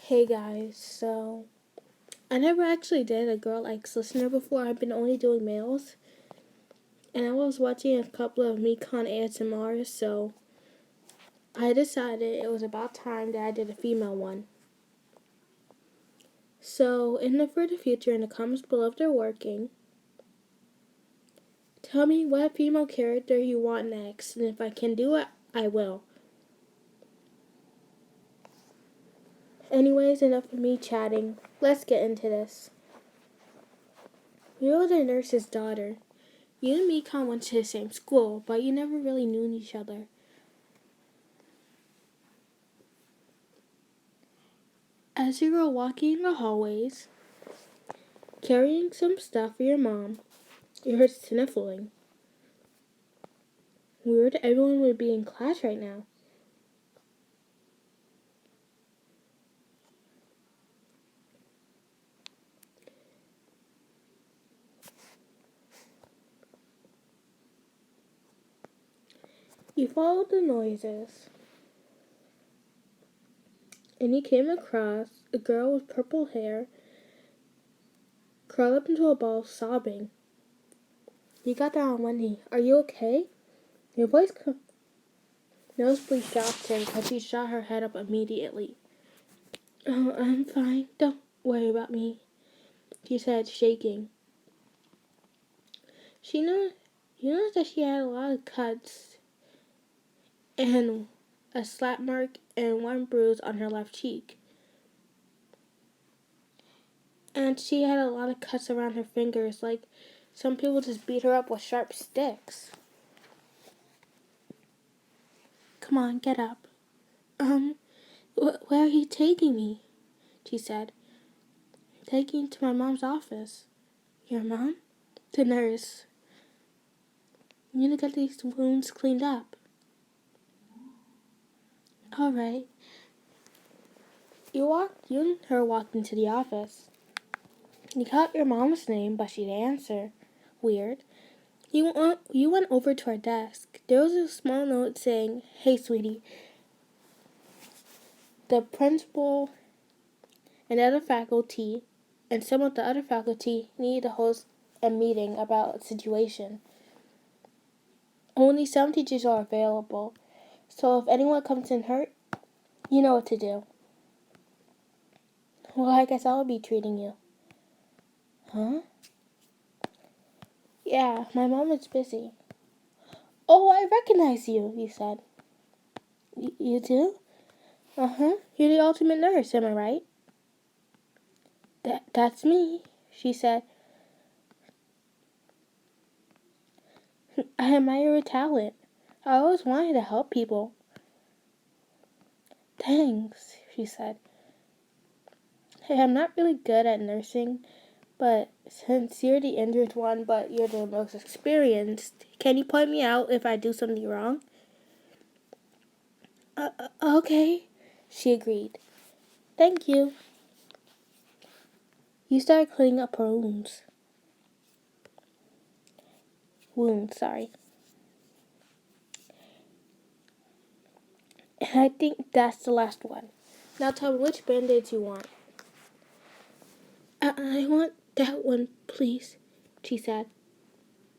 Hey guys, so I never actually did a Girl X Listener before. I've been only doing males. And I was watching a couple of Mikan ASMRs, so I decided it was about time that I did a female one. So, for the future, in the comments below if they're working, tell me what female character you want next, and if I can do it, I will. Anyways, enough of me chatting. Let's get into this. You were the nurse's daughter. You and Mikan went to the same school, but you never really knew each other. As you were walking in the hallways, carrying some stuff for your mom, you heard sniffling. Weird, everyone would be in class right now. You followed the noises, and you came across a girl with purple hair, curled up into a ball, sobbing. You got down on one knee. Are you okay? Your voice nosebleed shocked her because she shot her head up immediately. Oh, I'm fine. Don't worry about me, she said, shaking. You noticed that she had a lot of cuts and a slap mark and one bruise on her left cheek. And she had a lot of cuts around her fingers, like some people just beat her up with sharp sticks. Come on, get up. Where are you taking me? She said. Taking you to my mom's office. Your mom? The nurse. You need to get these wounds cleaned up. All right. You and her walked into the office. You caught your mom's name, but she didn't answer. Weird. You went over to her desk. There was a small note saying, "Hey, sweetie. The principal and other faculty and some of the other faculty need to host a meeting about a situation. Only some teachers are available, so if anyone comes in hurt, you know what to do." Well, I guess I'll be treating you. Huh? Yeah, my mom is busy. Oh, I recognize you, he said. You do? Uh-huh. You're the ultimate nurse, am I right? That's me, she said. I admire your talent. I always wanted to help people. Thanks, she said. Hey, I'm not really good at nursing, but since you're the injured one, but you're the most experienced, can you point me out if I do something wrong? Okay, she agreed. Thank you. You started cleaning up her wounds. And I think that's the last one. Now tell me which band-aids you want. I want that one, please, she said.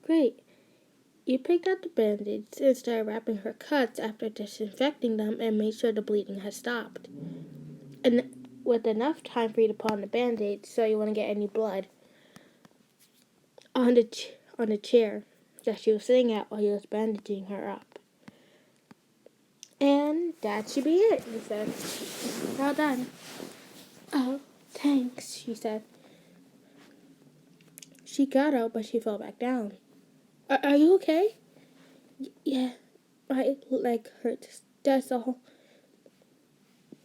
Great. You picked out the band-aids and started wrapping her cuts after disinfecting them and made sure the bleeding had stopped. And with enough time for you to put on the band-aids so you wouldn't get any blood on the chair that she was sitting at while he was bandaging her up. And that should be it, he said. Well done. Oh, thanks, she said. She got up, but she fell back down. Are you okay? Yeah, my leg hurts. That's all.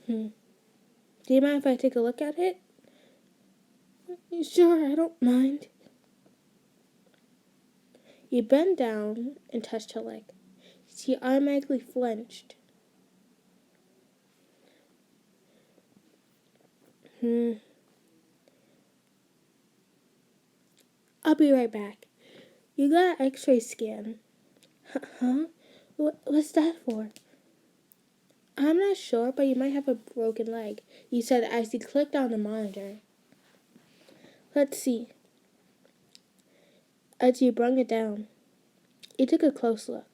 Do you mind if I take a look at it? Sure, I don't mind. You bent down and touched her leg. She automatically flinched. I'll be right back. You got an x-ray scan. Huh? What's that for? I'm not sure, but you might have a broken leg, he said as he clicked on the monitor. Let's see. As he brung it down, he took a close look.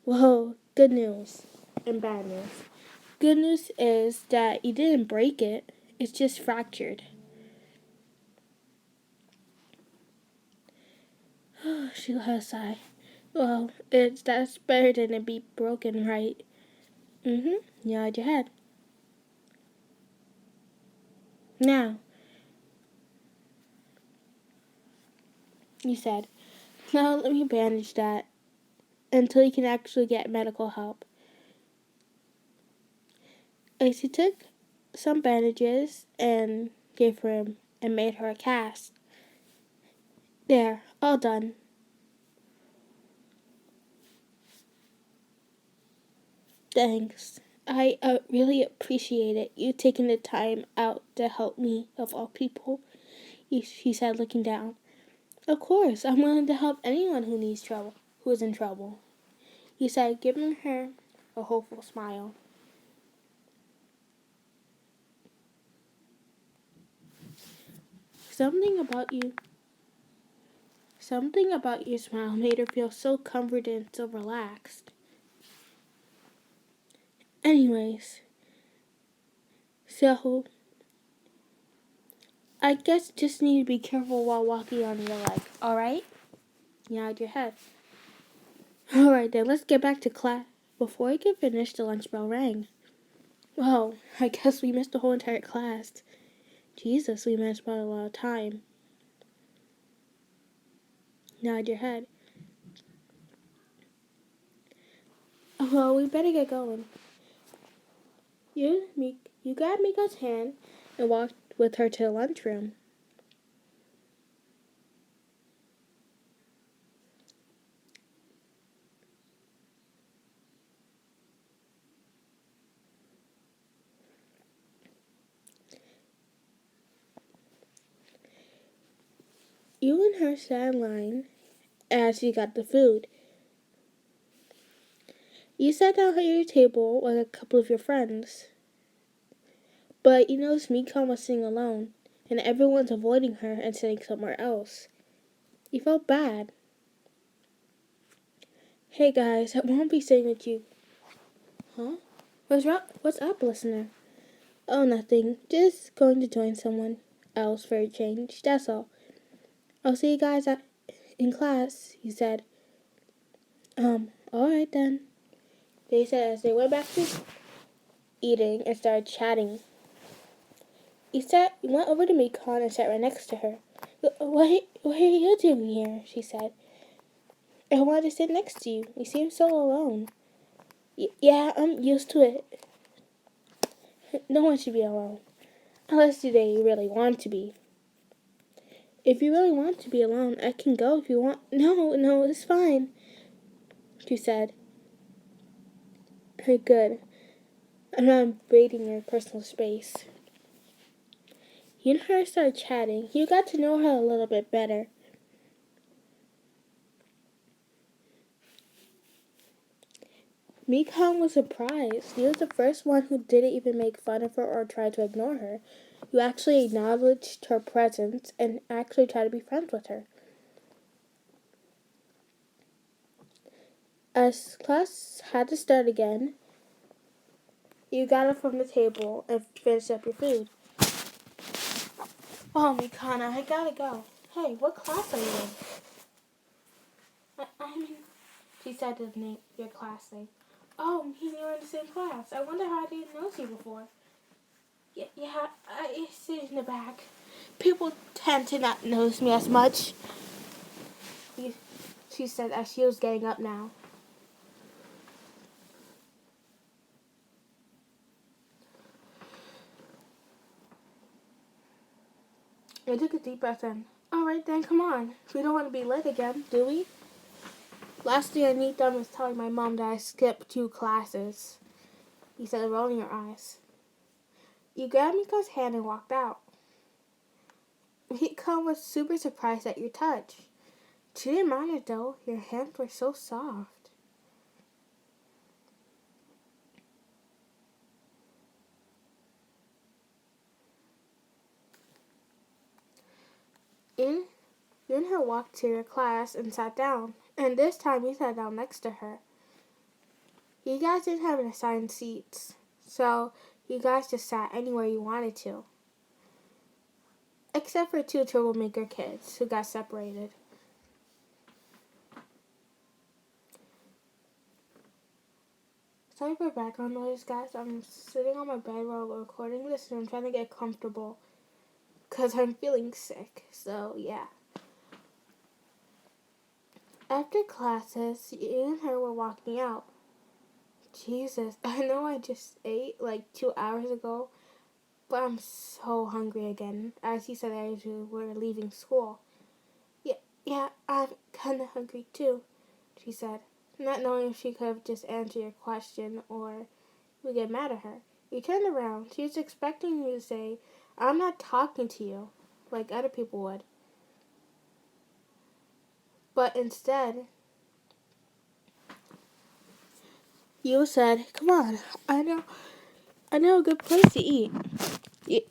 Whoa, good news and bad news. Good news is that you didn't break it, it's just fractured. She let a sigh. Well, that's better than it be broken, right? You nod your head. Now, he said, now let me bandage that until you can actually get medical help. As he took some bandages and gave her him and made her a cast. There, all done. Thanks. I really appreciate it. You taking the time out to help me, of all people, he said, looking down. Of course, I'm willing to help anyone who is in trouble, he said, giving her a hopeful smile. Something about your smile made her feel so comforted and so relaxed. Anyways, so I guess just need to be careful while walking on your leg, alright? You nod your head. Alright then, let's get back to class. Before I could finish, the lunch bell rang. Well, I guess we missed the whole entire class. Jesus, we missed about a lot of time. Nod your head. Well, we better get going. You grabbed Miko's hand and walked with her to the lunchroom. You and her sat in line as you got the food. You sat down at your table with a couple of your friends. But you noticed Mikan was sitting alone, and everyone's avoiding her and sitting somewhere else. You felt bad. Hey guys, I won't be sitting with you. Huh? What's up, listener? Oh, nothing. Just going to join someone else for a change, that's all. I'll see you guys in class, he said. Alright then, they said as they went back to eating and started chatting. He went over to Mikan and sat right next to her. What are you doing here? She said. I wanted to sit next to you. You seem so alone. Yeah, I'm used to it. No one should be alone. Unless they really want to be. If you really want to be alone, I can go if you want. No, it's fine, she said. Good. I'm not invading your personal space. You and her started chatting. You got to know her a little bit better. Mikan was surprised. He was the first one who didn't even make fun of her or try to ignore her. You actually acknowledged her presence and actually tried to be friends with her. As class had to start again, you got up from the table and finished up your food. Oh, Mikana, I gotta go. Hey, what class are you in? I'm in, she said to name your class name. Oh, me and you are in the same class. I wonder how I didn't notice you before. Yeah, I sit in the back. People tend to not notice me as much, she said as she was getting up now. I took a deep breath in. Alright then, come on. We don't want to be late again, do we? Last thing I need done was telling my mom that I skipped 2 classes, he said, rolling her eyes. You grabbed Miko's hand and walked out. Miko was super surprised at your touch. She didn't mind it though. Your hands were so soft. You and her walked to your class and sat down, and this time you sat down next to her. You guys didn't have assigned seats, so you guys just sat anywhere you wanted to. Except for two troublemaker kids who got separated. Sorry for background noise, guys. I'm sitting on my bed while recording this, and I'm trying to get comfortable because I'm feeling sick. So, yeah. After classes, you and her were walking out. Jesus, I know I just ate like 2 hours ago, but I'm so hungry again. As you said, as you were leaving school. Yeah, I'm kind of hungry too, she said, not knowing if she could have just answered your question or would get mad at her. You turned around. She was expecting you to say, I'm not talking to you, like other people would. But instead, you said, come on, I know a good place to eat.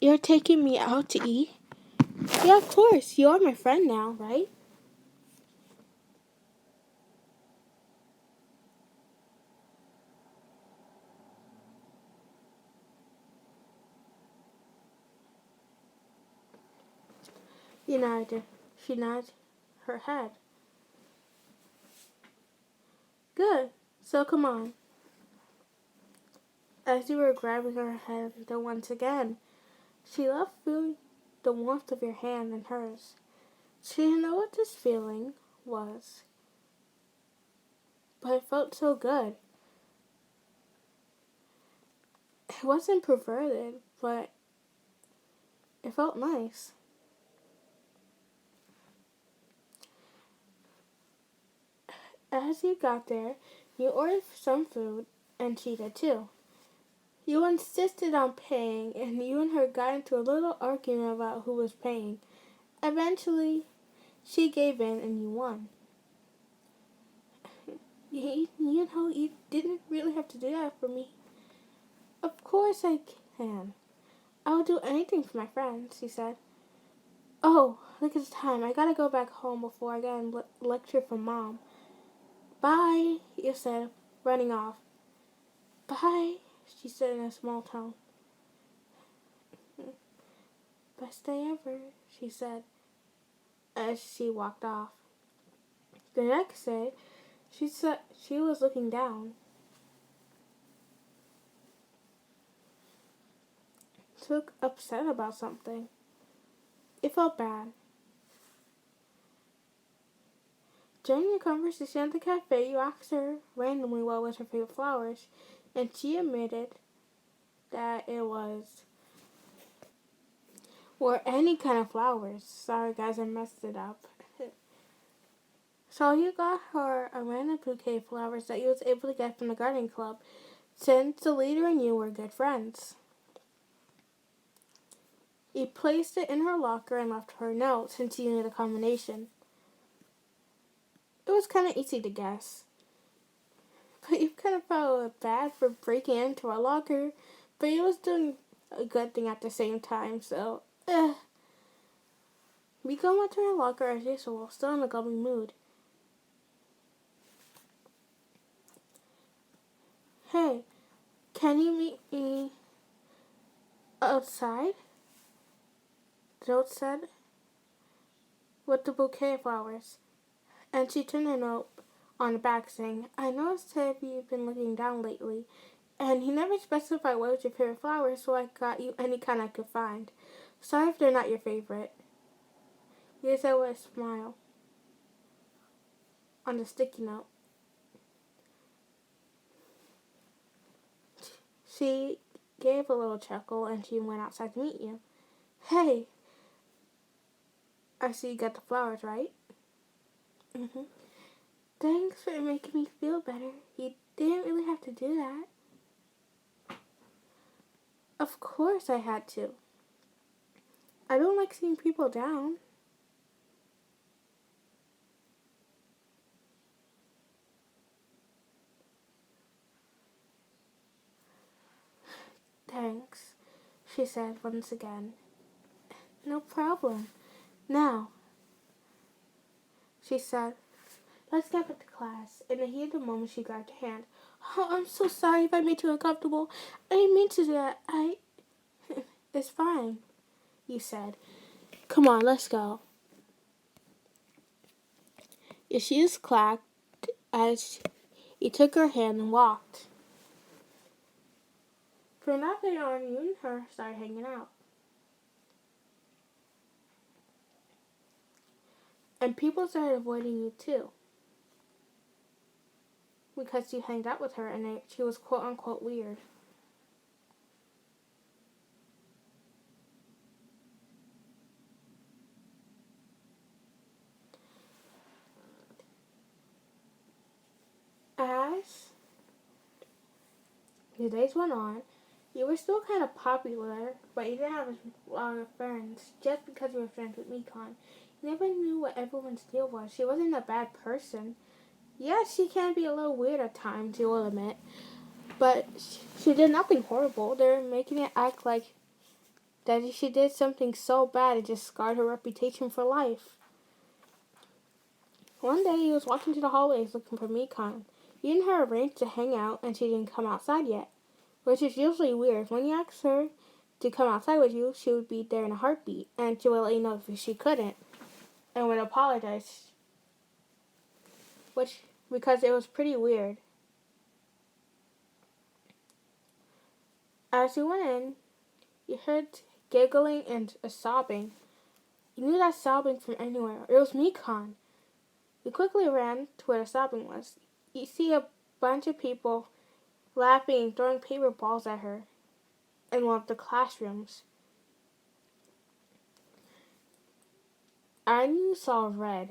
You're taking me out to eat? Yeah, of course. You are my friend now, right? You nodded. She nodded her head. Good. So come on. As you were grabbing her hand once again, she loved feeling the warmth of your hand in hers. She didn't know what this feeling was, but it felt so good. It wasn't perverted, but it felt nice. As you got there, you ordered some food, and she did too. You insisted on paying, and you and her got into a little argument about who was paying. Eventually, she gave in and you won. You know, you didn't really have to do that for me. Of course I can. I will do anything for my friends, she said. Oh, look at the time. I gotta go back home before I get a lecture from Mom. Bye, you said, running off. Bye, she said in a small tone. Best day ever, she said, as she walked off. The next day, she said she was looking down. She looked upset about something. It felt bad. During your conversation at the cafe, you asked her randomly what was her favorite flowers, and she admitted that it was, or any kind of flowers. Sorry guys, I messed it up. So you got her a random bouquet of flowers that you was able to get from the garden club, since the leader and you were good friends. You placed it in her locker and left her a note since you knew the combination. It was kind of easy to guess. But you kind of felt bad for breaking into our locker, but you was doing a good thing at the same time, so, We go went to her locker as usual, still in a gloomy mood. Hey, can you meet me outside? The note said, with the bouquet of flowers. And she turned a note on the back saying, I noticed that you've been looking down lately, and you never specified what was your favorite flower, so I got you any kind I could find. Sorry if they're not your favorite. You said with a smile on the sticky note. She gave a little chuckle and she went outside to meet you. Hey, I see you got the flowers, right? Mm-hmm. Thanks for making me feel better. You didn't really have to do that. Of course I had to. I don't like seeing people down. Thanks, she said once again. No problem. Now, she said. Let's get back to class. In the heat of the moment, she grabbed her hand. Oh, I'm so sorry if I made you uncomfortable. I didn't mean to do that. It's fine, you said. Come on, let's go. Your shoes clacked as he took her hand and walked. From that day on, you and her started hanging out. And people started avoiding you too. Because you hanged out with her and she was quote unquote weird. As the days went on, you were still kind of popular, but you didn't have a lot of friends just because you were friends with Mikan. You never knew what everyone's deal was. She wasn't a bad person. Yes, she can be a little weird at times, you will admit, but she did nothing horrible. They're making it act like that she did something so bad it just scarred her reputation for life. One day he was walking through the hallways looking for Mikan. You and her arranged to hang out and she didn't come outside yet, which is usually weird. When you ask her to come outside with you, she would be there in a heartbeat and she would let you know if she couldn't and would apologize, which because it was pretty weird. As you went in, you heard giggling and a sobbing. You knew that sobbing from anywhere. It was Mikan. You quickly ran to where the sobbing was. You see a bunch of people laughing and throwing paper balls at her in one of the classrooms. And you saw red.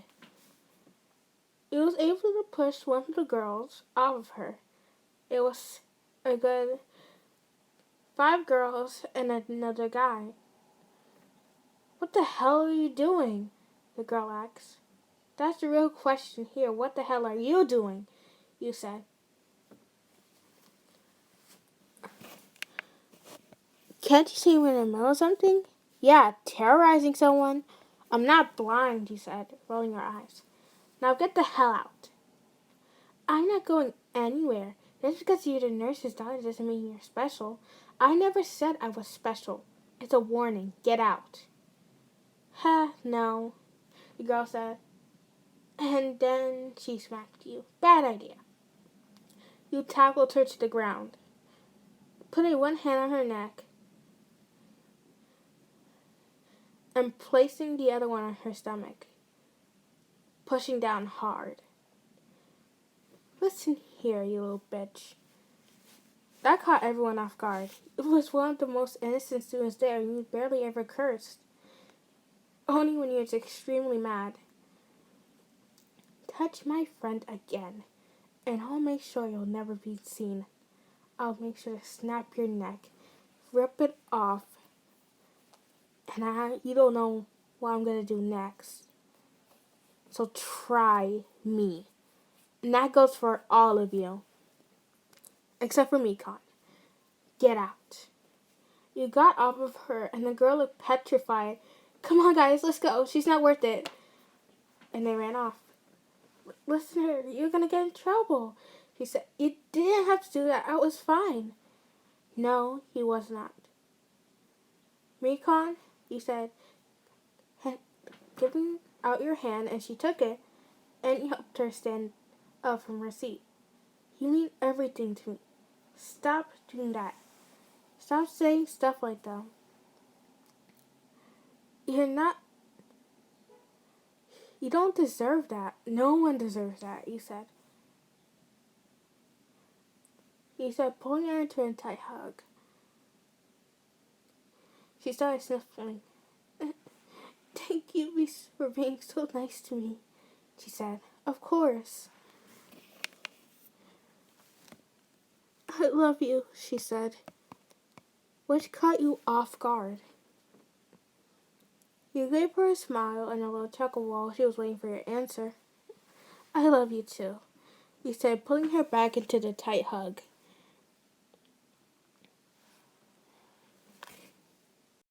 It was able to push one of the girls off of her. It was a good 5 girls and another guy. What the hell are you doing? The girl asked. That's the real question here. What the hell are you doing? You said. Can't you see I'm in the middle of something? Yeah, terrorizing someone. I'm not blind, you said, rolling your eyes. Now get the hell out. I'm not going anywhere. Just because you're the nurse's daughter doesn't mean you're special. I never said I was special. It's a warning. Get out. No, the girl said. And then she smacked you. Bad idea. You tackled her to the ground, putting one hand on her neck and placing the other one on her stomach, pushing down hard. Listen here, you little bitch. That caught everyone off guard. It was one of the most innocent students there, and you barely ever cursed. Only when you were extremely mad. Touch my friend again, and I'll make sure you'll never be seen. I'll make sure to snap your neck, rip it off, and you don't know what I'm going to do next. So try me. And that goes for all of you. Except for Mikan. Get out. You got off of her, and the girl looked petrified. Come on, guys, let's go. She's not worth it. And they ran off. Listen, you're going to get in trouble. She said, you didn't have to do that. I was fine. No, he was not. Mikan, he said, giving out your hand, and she took it, and he helped her stand up from her seat. You mean everything to me. Stop doing that. Stop saying stuff like that. You don't deserve that. No one deserves that, you said. He said, pulling her into a tight hug. She started sniffling. Thank you for being so nice to me, she said. Of course. I love you, she said, which caught you off guard. You gave her a smile and a little chuckle while she was waiting for your answer. I love you too, he said, pulling her back into the tight hug.